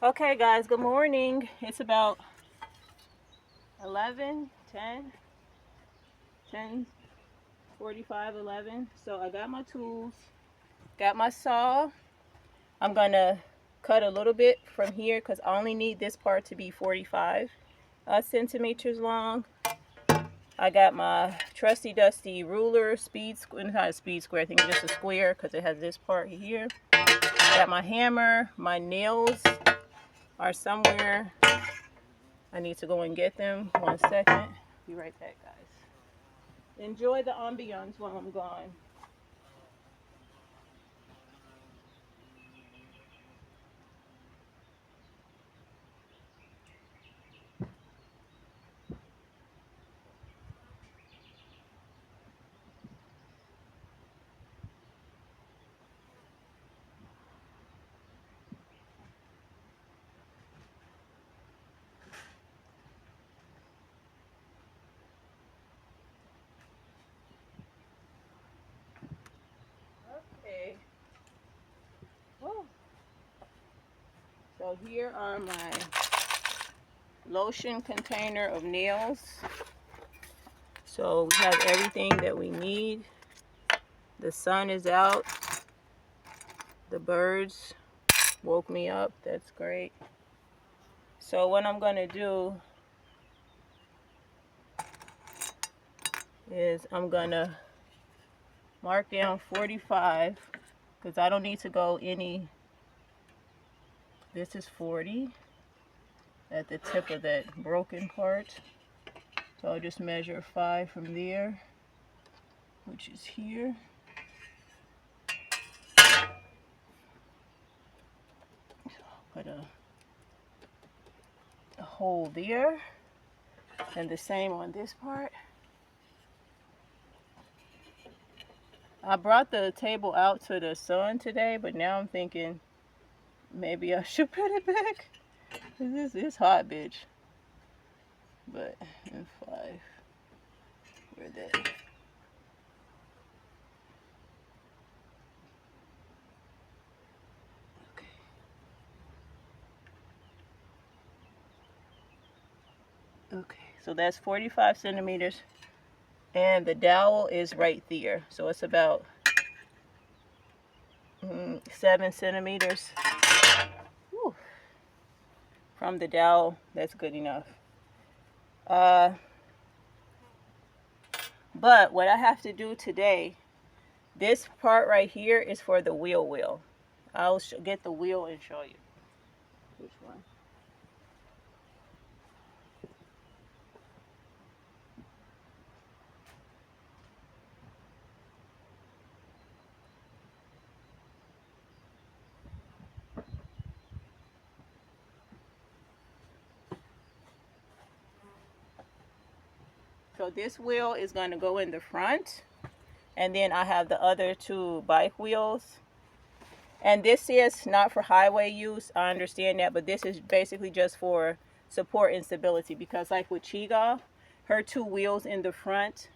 Okay guys, good morning. It's about 11, 10, 10, 45, 11. So I got my tools, got my saw. I'm gonna cut a little bit from here because I only need this part to be 45 centimeters long. I got my trusty dusty ruler, not a speed square, I think it's just a square because it has this part here. Got my hammer, my nails are somewhere. I need to go and get them. 1 second. Be right back, guys. Enjoy the ambiance while I'm gone. Okay. Woo. So here are my lotion container of nails. So we have everything that we need. The sun is out. The birds woke me up. That's great. So what I'm going to do is I'm going to mark down 45 because I don't need to go any. This is 40 at the tip of that broken part. So I'll just measure 5 from there, which is here. Put a hole there, and the same on this part. I brought the table out to the sun today, but now I'm thinking maybe I should put it back. This is hot, bitch. But in 5, where that? Okay. Okay, so that's 45 centimeters, and the dowel is right there. So it's about 7 centimeters. Whew. From the dowel. That's good enough. But what I have to do today, this part right here is for the wheel. I'll get the wheel and show you which one. So this wheel is going to go in the front, and then I have the other 2 bike wheels. And this is not for highway use, I understand that, but this is basically just for support and stability, because like with Chiga, her 2 wheels in the front,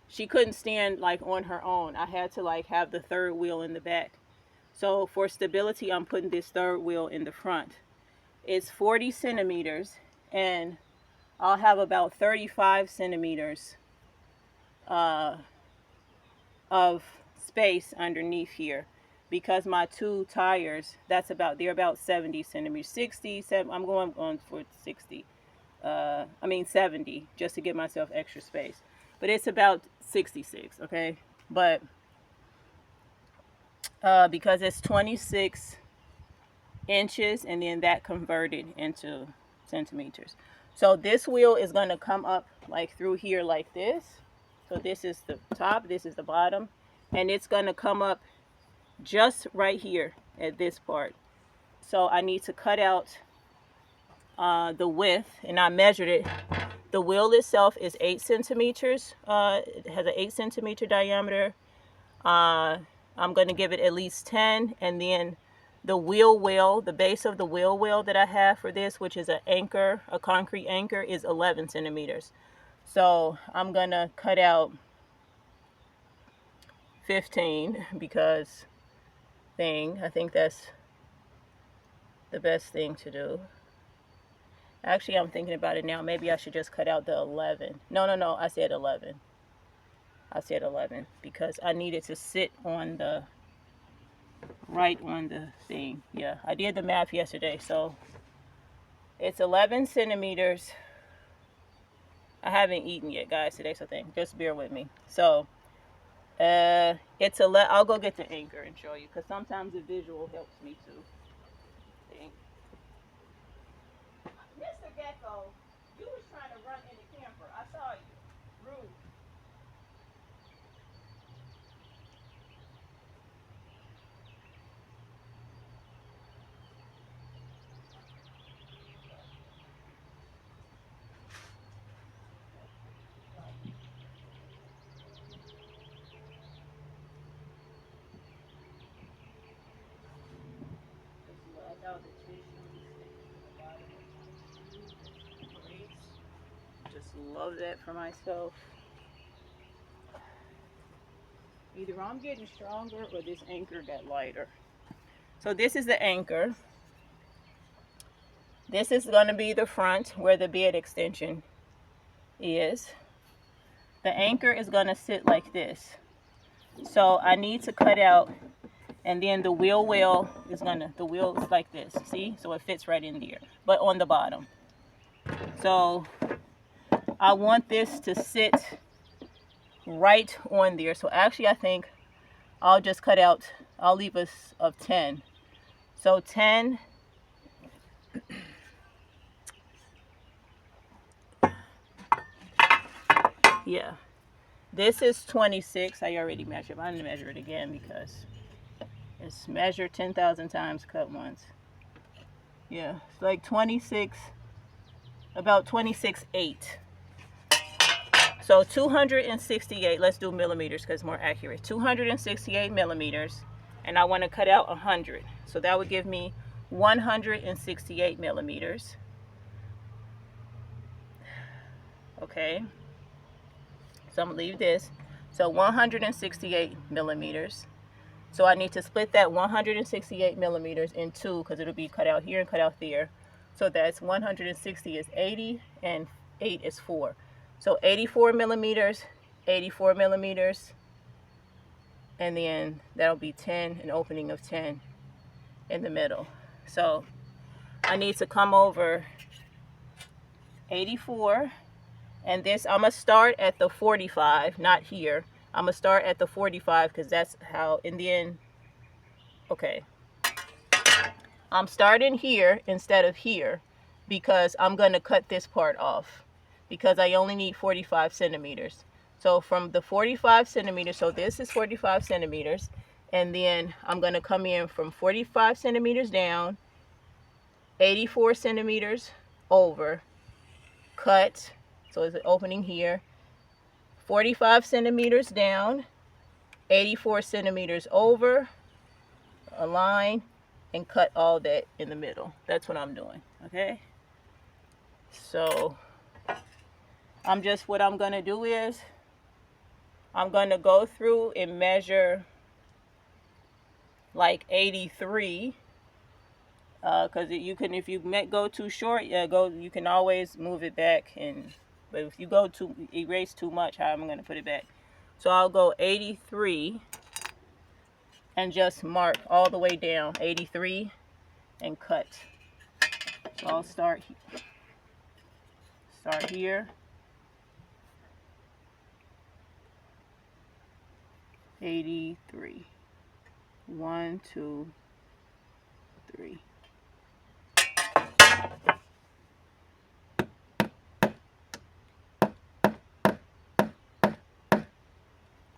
she couldn't stand like on her own. I had to like have the 3rd wheel in the back. So for stability, I'm putting this 3rd wheel in the front. It's 40 centimeters, and I'll have about 35 centimeters of space underneath here, because my 2 tires, they're about 70 centimeters, 60, I'm going on for 60. 70, just to give myself extra space. But it's about 66, okay? But because it's 26 inches, and then that converted into centimeters. So this wheel is going to come up like through here like this. So this is the top, this is the bottom, and it's going to come up just right here at this part. So I need to cut out the width, and I measured it. The wheel itself is 8 centimeters. It has an 8 centimeter diameter. I'm going to give it at least 10, and then the wheel well, the base of the wheel well that I have for this, which is an anchor, a concrete anchor, is 11 centimeters. So I'm going to cut out 15 because thing. I think that's the best thing to do. Actually, I'm thinking about it now. Maybe I should just cut out the 11. No, I said 11. I said 11 because I needed to sit on the right on the thing. Yeah, I did the math yesterday, so it's 11 centimeters. I haven't eaten yet, guys, today, so just bear with me. So it's I'll go get the anchor and show you because sometimes the visual helps me too. Mr. Gecko, you was trying to run in the camper. I saw you. Rude. Just love that for myself. Either I'm getting stronger or this anchor got lighter. So this is the anchor. This is going to be the front where the bed extension is. The anchor is going to sit like this. So I need to cut out, and then the wheel well is the wheel is like this. See? So it fits right in there, but on the bottom. So I want this to sit right on there. So actually I think I'll just cut out, I'll leave us of 10. So 10. Yeah. This is 26. I already measured. I'm going to measure it again because it's measured 10,000 times, cut once. Yeah, it's like 26, about 26.8. So 268, let's do millimeters because it's more accurate. 268 millimeters, and I want to cut out 100. So that would give me 168 millimeters. Okay. So I'm going to leave this. So 168 millimeters. So I need to split that 168 millimeters in two because it'll be cut out here and cut out there. So that's 160 is 80 and 8 is 4. So 84 millimeters, 84 millimeters, and then that'll be 10, an opening of 10 in the middle. So I need to come over 84, and this, I'm going to start at the 45, not here. I'm going to start at the 45 because that's how, in the end, okay. I'm starting here instead of here because I'm going to cut this part off because I only need 45 centimeters. So from the 45 centimeters, so this is 45 centimeters, and then I'm going to come in from 45 centimeters down, 84 centimeters over, cut, so it's an opening here, 45 centimeters down, 84 centimeters over, align, and cut all that in the middle. That's what I'm doing, okay? So what I'm going to do is I'm going to go through and measure like 83 because you can, if you go too short, you can always move it back, but if you go to erase too much, how am I going to put it back? So I'll go 83 and just mark all the way down 83 and cut. So I'll start here. 83. 1, 2, 3.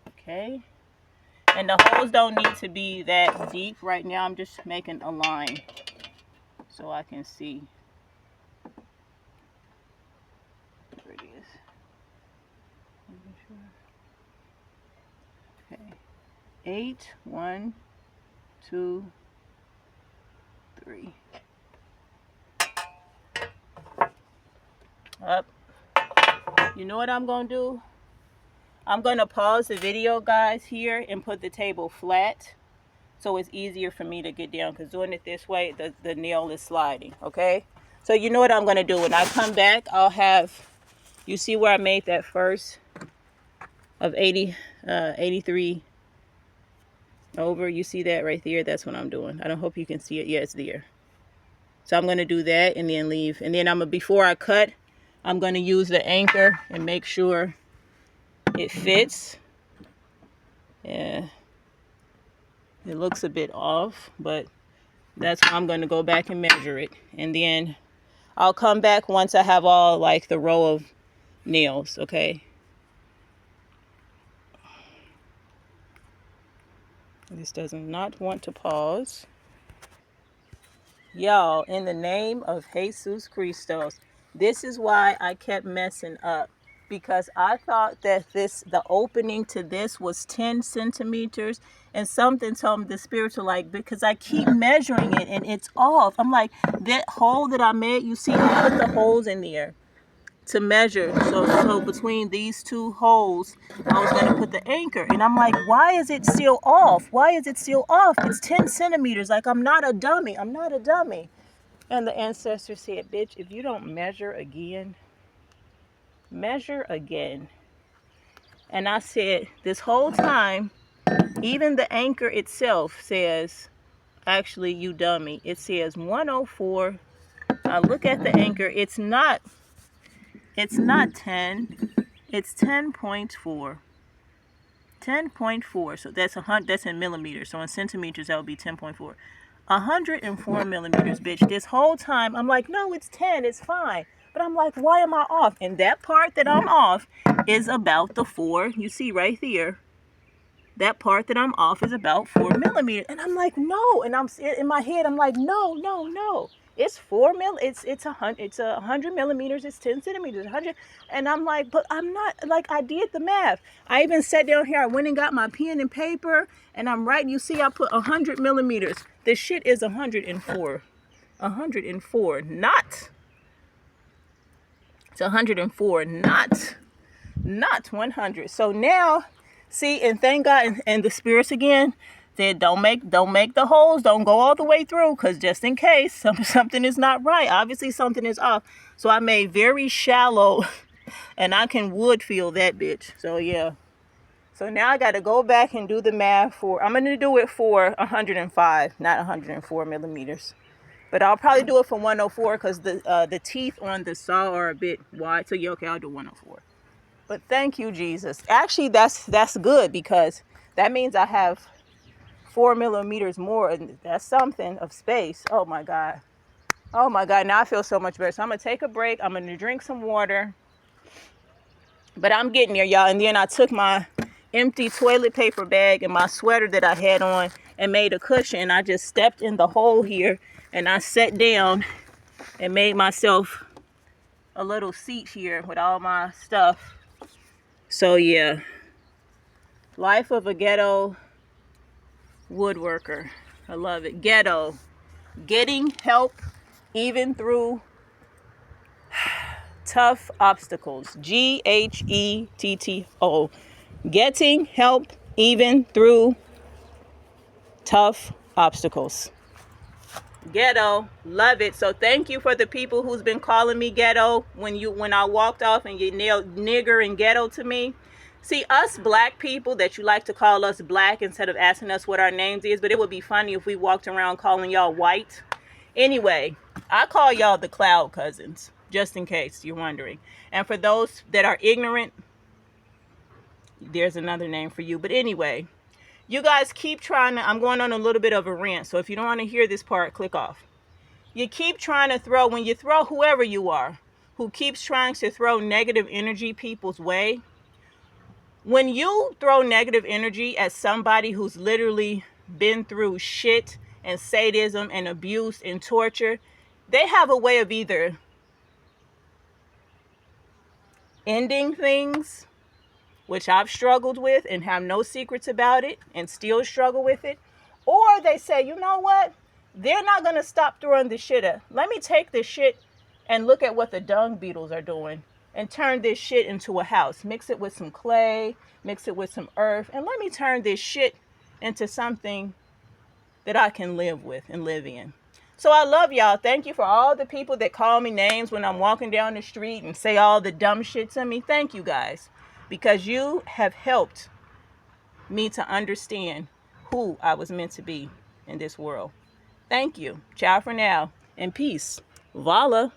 Okay. And the holes don't need to be that deep right now. I'm just making a line so I can see. There it is. Okay. 8, 1, 2, 3. Up. You know what I'm going to do? I'm going to pause the video, guys, here and put the table flat so it's easier for me to get down, because doing it this way, the nail is sliding. Okay, so you know what I'm going to do when I come back. I'll have, you see where I made that first of 83 over, you see that right there? That's what I'm doing. I don't hope you can see it. Yeah, it's there. So I'm going to do that and then leave, and then before I cut, I'm going to use the anchor and make sure it fits. Yeah, it looks a bit off, but that's why I'm going to go back and measure it, and then I'll come back once I have all like the row of nails. Okay, this does not want to pause. Y'all, in the name of Jesus Christos, this is why I kept messing up, because I thought that the opening to this was 10 centimeters, and something told me, the spiritual, like, because I keep measuring it and it's off. I'm like, that hole that I made, you see, I put the holes in there to measure. So between these two holes, I was going to put the anchor, and I'm like, why is it still off? Why is it still off? It's 10 centimeters. Like, I'm not a dummy. I'm not a dummy. And the ancestor said, bitch, if you don't measure again, measure again. And I said, this whole time, even the anchor itself says, actually, you dummy, it says 104. I look at the anchor, it's not 10, it's 10.4. 10.4, so that's in millimeters. So in centimeters, that would be 10.4. 104 millimeters, bitch. This whole time, I'm like, no, it's 10, it's fine. But I'm like, why am I off? And that part that I'm off is about the 4. You see right there, that part that I'm off is about 4 millimeters. And I'm like, no. And I'm in my head, I'm like, no. It's 4 mil. It's 100 millimeters. It's 10 centimeters. 100. And I'm like, but I'm not, like, I did the math. I even sat down here. I went and got my pen and paper, and I'm writing. You see, I put 100 millimeters. This shit is 104. 104. Not. It's 104. Not 100. So now, see, and thank God, and the spirits again said, don't make the holes, don't go all the way through, because just in case something is not right, obviously something is off. So I made very shallow, and I can wood feel that bitch. So yeah, so now I got to go back and do the math for, I'm going to do it for 105, not 104 millimeters. But I'll probably do it for 104, because the teeth on the saw are a bit wide. So yeah, okay, I'll do 104. But thank you, Jesus. Actually, that's good, because that means I have 4 millimeters more, and that's something of space. Oh my God. Oh my God. Now I feel so much better. So I'm going to take a break. I'm going to drink some water. But I'm getting there, y'all. And then I took my empty toilet paper bag and my sweater that I had on and made a cushion. I just stepped in the hole here, and I sat down and made myself a little seat here with all my stuff. So yeah, life of a ghetto woodworker. I love it. Ghetto. Getting help even through tough obstacles. GHETTO. Getting help even through tough obstacles. Ghetto. Love it. So thank you for the people who's been calling me ghetto when I walked off and you nailed nigger and ghetto to me. See, us black people that you like to call us black instead of asking us what our names is, but it would be funny if we walked around calling y'all white. Anyway, I call y'all the cloud cousins, just in case you're wondering. And for those that are ignorant, there's another name for you. But anyway, you guys keep trying to, I'm going on a little bit of a rant, so if you don't want to hear this part, click off. You keep trying to throw, when you throw whoever you are, who keeps trying to throw negative energy people's way, when you throw negative energy at somebody who's literally been through shit and sadism and abuse and torture, they have a way of either ending things, which I've struggled with and have no secrets about it and still struggle with it, or they say, you know what? They're not going to stop throwing this shit at. Let me take this shit and look at what the dung beetles are doing and turn this shit into a house. Mix it with some clay, mix it with some earth, and let me turn this shit into something that I can live with and live in. So I love y'all. Thank you for all the people that call me names when I'm walking down the street and say all the dumb shit to me. Thank you guys, because you have helped me to understand who I was meant to be in this world. Thank you. Ciao for now, and peace. Vala.